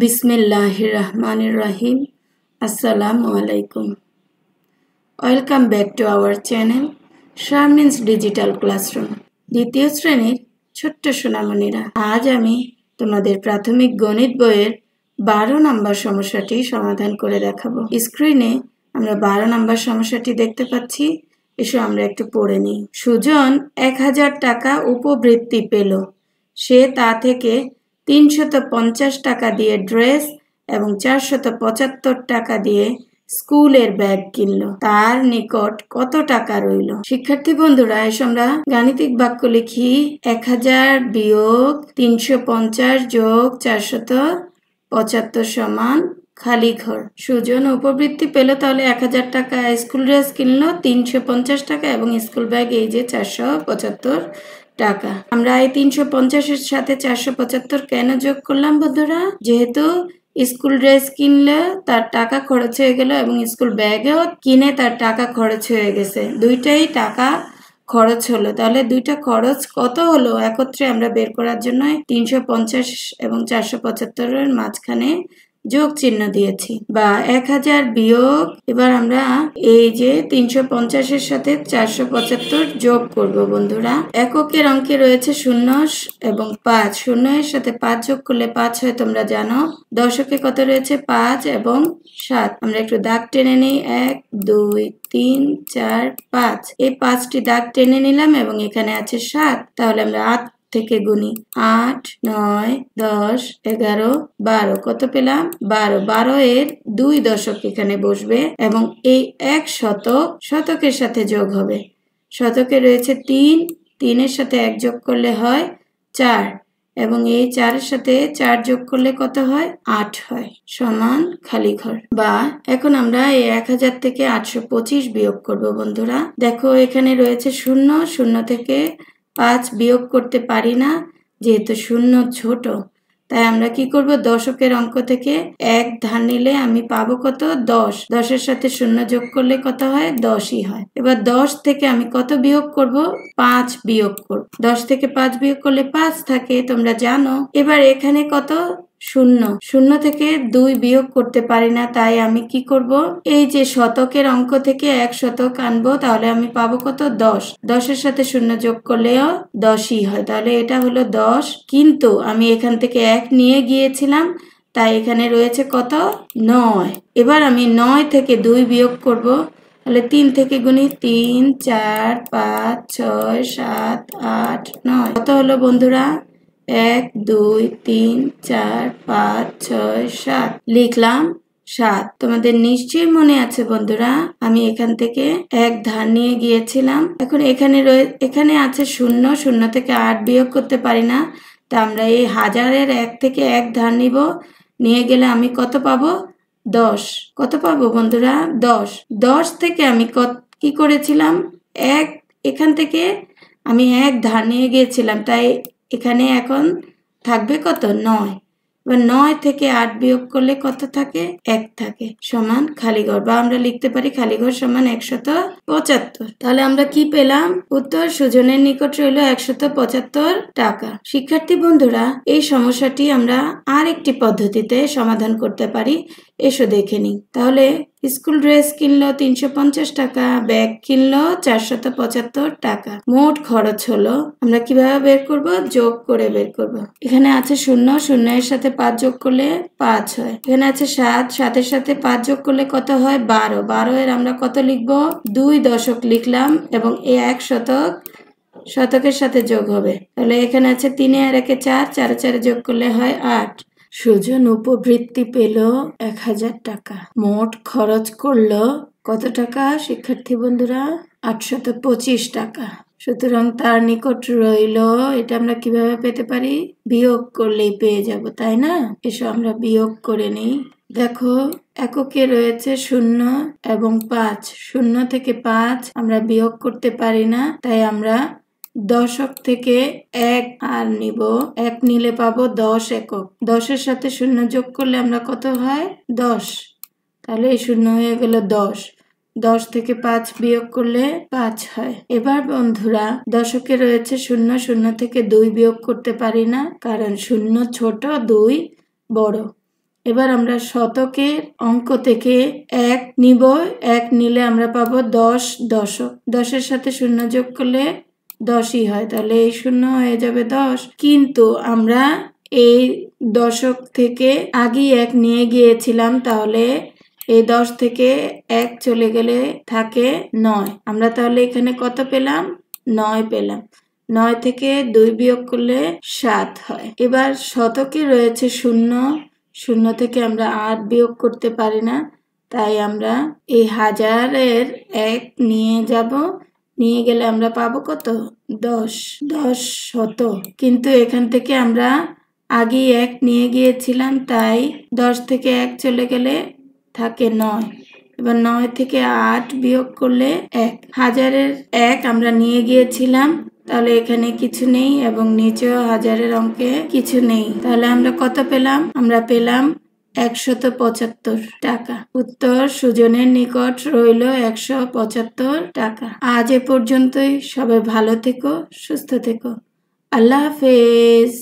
বিসমিল্লাহির রহমানির রহিম। আসসালামু আলাইকুম। Welcome back to our channel Sharmin's digital classroom. দ্বিতীয় শ্রেণীর ছোট্ট সোনামণিরা, আজ আমি তোমাদের প্রাথমিক গণিত বইয়ের 12 নম্বর সমস্যাটি সমাধান করে দেখাবো। স্ক্রিনে আমরা 12 নম্বর সমস্যাটি দেখতে পাচ্ছি। এসো আমরা একটু পড়ে নিই। সুজন 1000 টাকা উপবৃত্তি পেল। সে তা থেকে 350 টাকা দিয়ে ড্রেস এবং 475 টাকা দিয়ে স্কুলের ব্যাগ কিনলো। তার নিকট কত টাকা রইল? শিক্ষার্থী বন্ধুরা, এসো আমরা গাণিতিক বাক্য লিখি। 1000 বিয়োগ 350 যোগ 475 সমান খালি ঘর। সুজন উপবৃত্তি পেল, তাহলে 1000 টাকা স্কুল ড্রেস কিনলো, 350 টাকা এবং স্কুল ব্যাগ এই যে 475 টাকা। আমরা এই 350-এর সাথে 475 কেন যোগ করলাম বন্ধুরা? যেহেতু স্কুল ড্রেস কিনলে তার টাকা খরচ হয়ে গেল এবং স্কুল ব্যাগেও কিনে তার টাকা খরচ হয়ে গেছে, দুইটাই টাকা খরচ হলো। তাহলে দুইটা খরচ কত হলো একত্রে আমরা বের করার জন্য 350 এবং 475-এর মাঝখানে যোগ চিহ্ন দিয়েছি, বা 1000 বিয়োগ, এবার আমরা এই যে 350-এর সাথে 475 যোগ করব বন্ধুরা। এককের অঙ্কে রয়েছে 0 এবং 5, 0 এর সাথে 5 যোগ করলে 5 হয়, তোমরা জানো। দশকে কত রয়েছে? 5 এবং 7। আমরা একটু দাগ টেনে নিই। 1 2 3 4 5, এই 5টি দাগ টেনে নিলাম এবং এখানে আছে 7। তাহলে আমরা 8 থেকে গুনি। 8 9 10 11 12, কত পেলাম? 12। 12 এর 2 দশক এখানে বসবে এবং এই 1 শতক শতকের সাথে যোগ হবে। শতকে রয়েছে 3, 3 এর সাথে 1 যোগ করলে হয় 4 এবং এই 4 এর সাথে 4 যোগ করলে কত হয়? 8 হয়, সমান খালি ঘর। বা এখন আমরা এই 1000 থেকে 825 বিয়োগ করব বন্ধুরা। দেখো এখানে রয়েছে 0, 0 থেকে 5 বিয়োগ করতে পারি না, যেহেতু 0 ছোট। তাই আমরা কি করব? দশকের অঙ্ক থেকে 1 ধার নিলে আমি পাবো কত? 10। 10 এর সাথে 0 যোগ করলে কত হয়? 10ই হয়। এবার 10 থেকে আমি কত বিয়োগ করব? 5 বিয়োগ করব। 10 থেকে 5 বিয়োগ করলে 5 থাকে, তোমরা জানো। এবার এখানে কত? 0। 0 থেকে 2 বিয়োগ করতে পারি না, তাই আমি কি করব? এই যে শতকের অঙ্ক থেকে 1 শতক আনবো, তাহলে আমি পাবো কত? 10। 10 এর সাথে 0 যোগ করলেও 10ই হয়, তাহলে এটা হলো 10। কিন্তু আমি এখান থেকে 1 নিয়ে গিয়েছিলাম, তাই এখানে রয়েছে কত? 9। এবার আমি 9 থেকে 2 বিয়োগ করব, তাহলে 3 থেকে গুনি। 3 4 5 6 7 8 9, কত হলো বন্ধুরা? 1 2 3 4 5 6 7, লিখলাম 7। তোমাদের নিশ্চয়ই মনে আছে বন্ধুরা, আমি এখান থেকে 1 ধার নিয়ে গিয়েছিলাম। এখন এখানে আছে 0, 0 থেকে 8 বিয়োগ করতে পারি না, তা আমরা এই 1000-এর 1 থেকে 1 ধার নিয়ে গেলে আমি কত পাবো? 10। কত পাবো বন্ধুরা? 10। 10 থেকে আমি কি করেছিলাম? এখান থেকে আমি 1 ধার নিয়ে গিয়েছিলাম, তাই এখানে এখন থাকবে কত? 9। এবার 9 থেকে 8 বিয়োগ করলে কত থাকে? 1 থাকে, সমান খালি ঘর। বা আমরা লিখতে পারি খালি ঘর সমান 175। তাহলে আমরা কি পেলাম? উত্তর, সুজনের নিকট রইল 175 টাকা। শিক্ষার্থী বন্ধুরা, এই সমস্যাটি আমরা আরেকটি পদ্ধতিতে সমাধান করতে পারি। এসো দেখে নিই। তাহলে স্কুল ড্রেস কিনলো 350 টাকা, ব্যাগ কিনলো 475 টাকা। মোট খরচ হলো, আমরা কিভাবে বের করব? যোগ করে বের করব। এখানে আছে 0, 0 এর সাথে 5 যোগ করলে 5 হয়। এখানে আছে 7, 7 এর সাথে 5 যোগ করলে কত হয়? 12। 12 এর আমরা কত লিখবো? 2 দশক লিখলাম এবং এই 1 শতক শতকের সাথে যোগ হবে। তাহলে এখানে আছে 3 আর 1 4, 4 4 যোগ করলে হয় 8। সুজন উপবৃত্তি পেল 1000 টাকা। মোট খরচ করলো কত টাকা শিক্ষার্থী বন্ধুরা? 825 টাকা। সুতরাং তার নিকট রইল, এটা আমরা কিভাবে পেতে পারি? বিয়োগ করলেই পেয়ে যাব, তাই না? এসো আমরা বিয়োগ করে নিই। দেখো এককে রয়েছে 0 এবং 5। 0 থেকে 5 আমরা বিয়োগ করতে পারি না, তাই আমরা দশক থেকে 1 আর নিব। 1 নিলে পাবো 10 একক। 10 এর সাথে 0 যোগ করলে আমরা কত হয়? 10। তাহলে এই 0 হয়ে গেল 10। 10 থেকে 5 বিয়োগ করলে 5 হয়। এবার বন্ধুরা, দশকে রয়েছে 0, 0 থেকে 2 বিয়োগ করতে পারি না, কারণ 0 ছোট, 2 বড়। এবার আমরা শতকের অঙ্ক থেকে 1 নিব। 1 নিলে আমরা পাবো 10 দশক। 10-এর সাথে 0 যোগ করলে 10ই হয়, তাহলে এই 0 হয়ে যাবে 10। কিন্তু আমরা এই দশক থেকে আগেই 1 নিয়ে গিয়েছিলাম, তাহলে এই 10 থেকে 1 চলে গেলে থাকে 9। আমরা তাহলে এখানে কত পেলাম? 9 পেলাম। 9 থেকে 2 বিয়োগ করলে 7 হয়। এবার শতকে রয়েছে 0, 0 থেকে আমরা 8 বিয়োগ করতে পারি না, তাই আমরা এই হাজারের 1 নিয়ে যাব। নিয়ে গেলে আমরা পাবো কত? 10, 10 শত। কিন্তু এখান থেকে আমরা আগেই 1 নিয়ে গিয়েছিলাম, তাই 10 থেকে 1 চলে গেলে থাকে 9। এবার 9 থেকে 8 বিয়োগ করলে 1। হাজারের 1 আমরা নিয়ে গিয়েছিলাম, তাহলে এখানে কিছু নেই এবং নিচেও হাজারের অঙ্কে কিছু নেই। তাহলে আমরা কত পেলাম? আমরা পেলাম 175 টাকা। উত্তর সুজনের নিকট রইল 175 টাকা। আজ এ পর্যন্তই। সবাই ভালো থেকো, সুস্থ থেকো। আল্লাহ হাফেজ।